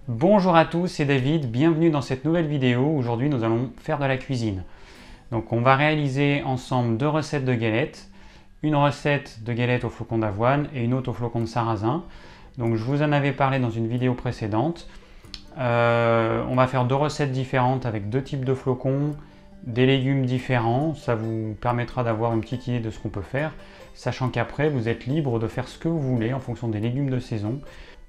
Bonjour à tous, c'est David, bienvenue dans cette nouvelle vidéo. Aujourd'hui nous allons faire de la cuisine. Donc on va réaliser ensemble deux recettes de galettes. Une recette de galettes au flocon d'avoine et une autre au flocon de sarrasin. Donc je vous en avais parlé dans une vidéo précédente. On va faire deux recettes différentes avec deux types de flocons, des légumes différents. Ça vous permettra d'avoir une petite idée de ce qu'on peut faire, sachant qu'après vous êtes libre de faire ce que vous voulez en fonction des légumes de saison.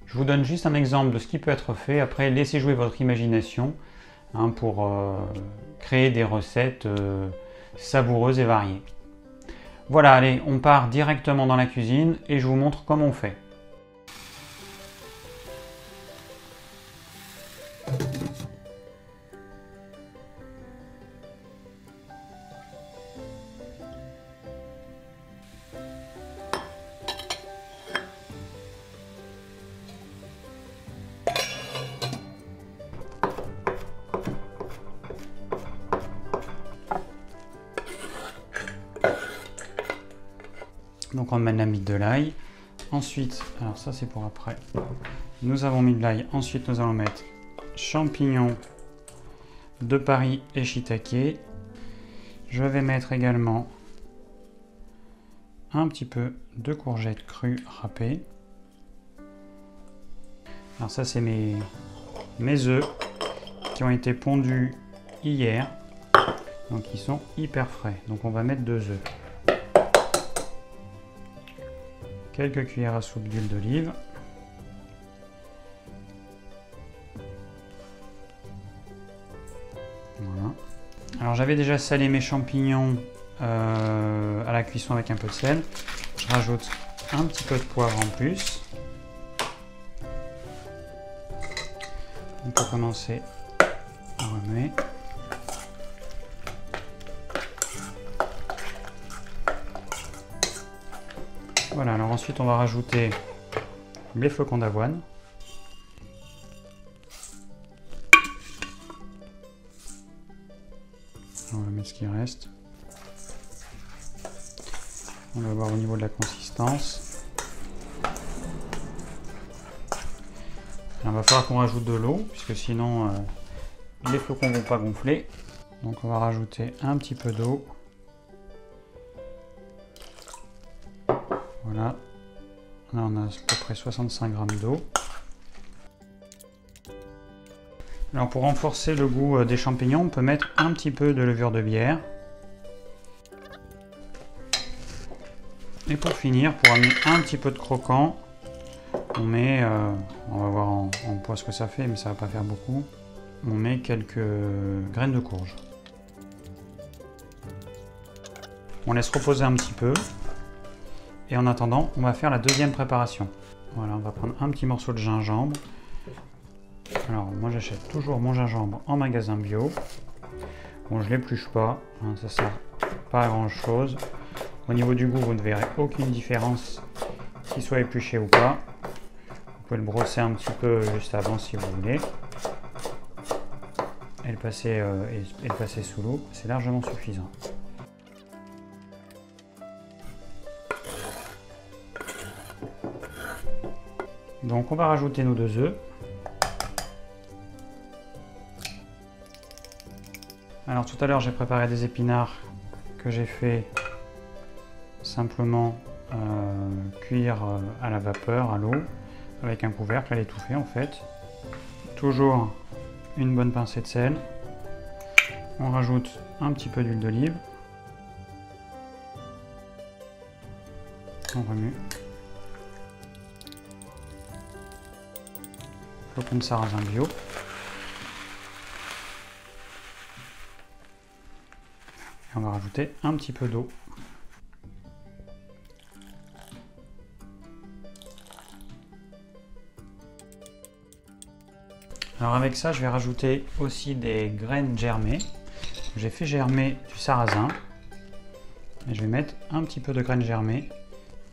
Je vous donne juste un exemple de ce qui peut être fait. Après, laissez jouer votre imagination pour créer des recettes savoureuses et variées. Voilà, allez, on part directement dans la cuisine et je vous montre comment on fait. Donc on met la mie de l'ail. Ensuite, alors ça c'est pour après. Nous avons mis de l'ail. Ensuite nous allons mettre champignons de Paris et shiitake. Je vais mettre également un petit peu de courgettes crues râpées. Alors ça c'est mes œufs qui ont été pondus hier. Donc ils sont hyper frais. Donc on va mettre 2 œufs. Quelques cuillères à soupe d'huile d'olive. Voilà. Alors j'avais déjà salé mes champignons à la cuisson avec un peu de sel. Je rajoute un petit peu de poivre en plus. On peut commencer à remuer. Voilà, alors ensuite on va rajouter les flocons d'avoine. On va mettre ce qui reste. On va voir au niveau de la consistance. Il va falloir qu'on rajoute de l'eau, puisque sinon les flocons ne vont pas gonfler. Donc on va rajouter un petit peu d'eau. Voilà, là on a à peu près 65 g d'eau. Alors pour renforcer le goût des champignons, on peut mettre un petit peu de levure de bière. Et pour finir, pour amener un petit peu de croquant, on met, on va voir en poids ce que ça fait, mais ça va pas faire beaucoup. On met quelques graines de courge. On laisse reposer un petit peu. Et en attendant, on va faire la deuxième préparation. Voilà, on va prendre un petit morceau de gingembre. Alors, moi j'achète toujours mon gingembre en magasin bio. Bon, je l'épluche pas, hein, ça sert pas à grand chose. Au niveau du goût, vous ne verrez aucune différence qu'il soit épluché ou pas. Vous pouvez le brosser un petit peu juste avant si vous voulez. Et le passer sous l'eau, c'est largement suffisant. Donc on va rajouter nos 2 œufs. Alors tout à l'heure j'ai préparé des épinards que j'ai fait simplement cuire à la vapeur, à l'eau, avec un couvercle à l'étouffer en fait. Toujours une bonne pincée de sel. On rajoute un petit peu d'huile d'olive. On remue. Flocons de sarrasin bio. Et on va rajouter un petit peu d'eau. Alors avec ça, je vais rajouter aussi des graines germées. J'ai fait germer du sarrasin. Et je vais mettre un petit peu de graines germées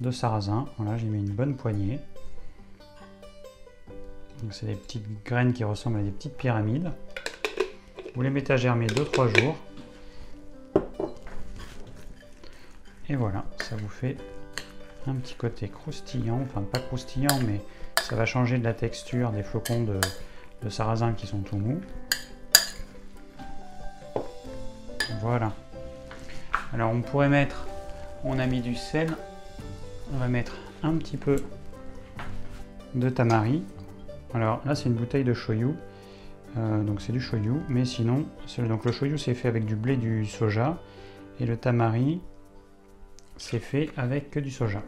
de sarrasin. Voilà, j'y mets une bonne poignée. C'est des petites graines qui ressemblent à des petites pyramides. Vous les mettez à germer 2-3 jours. Et voilà, ça vous fait un petit côté croustillant, enfin pas croustillant, mais ça va changer de la texture des flocons de sarrasin qui sont tout mous. Voilà. Alors on pourrait mettre, on a mis du sel, on va mettre un petit peu de tamari. Alors là c'est une bouteille de shoyu, donc c'est du shoyu, mais sinon, donc le shoyu c'est fait avec du blé du soja, et le tamari c'est fait avec que du soja.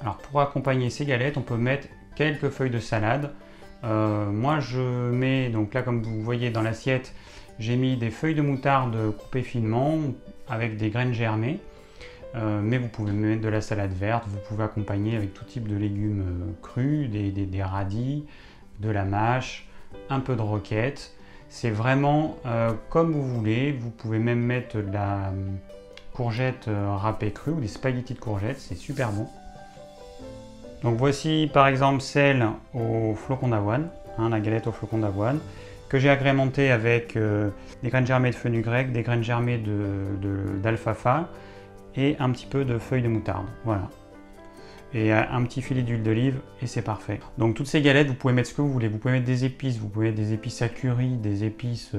Alors pour accompagner ces galettes, on peut mettre quelques feuilles de salade. Moi je mets, donc là comme vous voyez dans l'assiette, j'ai mis des feuilles de moutarde coupées finement avec des graines germées. Mais vous pouvez mettre de la salade verte, vous pouvez accompagner avec tout type de légumes crus, des radis, de la mâche, un peu de roquette. C'est vraiment comme vous voulez. Vous pouvez même mettre de la courgette râpée crue ou des spaghettis de courgettes, c'est super bon. Donc voici par exemple celle au flocon d'avoine, la galette au flocon d'avoine, que j'ai agrémentée avec des graines germées de fenugrec, des graines germées d'alfalfa et un petit peu de feuilles de moutarde. Voilà. Et un petit filet d'huile d'olive et c'est parfait. Donc toutes ces galettes, vous pouvez mettre ce que vous voulez. Vous pouvez mettre des épices, vous pouvez mettre des épices à curry, des épices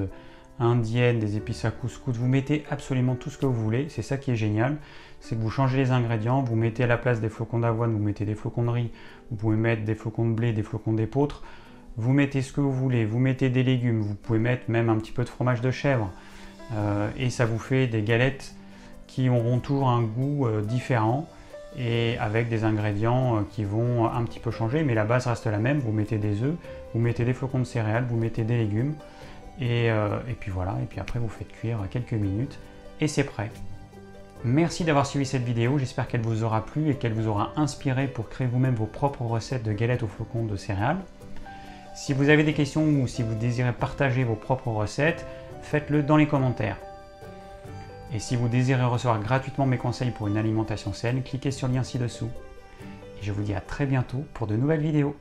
indiennes, des épices à couscous. Vous mettez absolument tout ce que vous voulez. C'est ça qui est génial. C'est que vous changez les ingrédients, vous mettez à la place des flocons d'avoine, vous mettez des flocons de riz, vous pouvez mettre des flocons de blé, des flocons d'épeautre, vous mettez ce que vous voulez, vous mettez des légumes, vous pouvez mettre même un petit peu de fromage de chèvre et ça vous fait des galettes qui auront toujours un goût différent et avec des ingrédients qui vont un petit peu changer, mais la base reste la même. Vous mettez des œufs, vous mettez des flocons de céréales, vous mettez des légumes et puis voilà, et puis après vous faites cuire quelques minutes et c'est prêt. Merci d'avoir suivi cette vidéo, j'espère qu'elle vous aura plu et qu'elle vous aura inspiré pour créer vous-même vos propres recettes de galettes aux flocons de céréales. Si vous avez des questions ou si vous désirez partager vos propres recettes, faites-le dans les commentaires. Et si vous désirez recevoir gratuitement mes conseils pour une alimentation saine, cliquez sur le lien ci-dessous. Et je vous dis à très bientôt pour de nouvelles vidéos.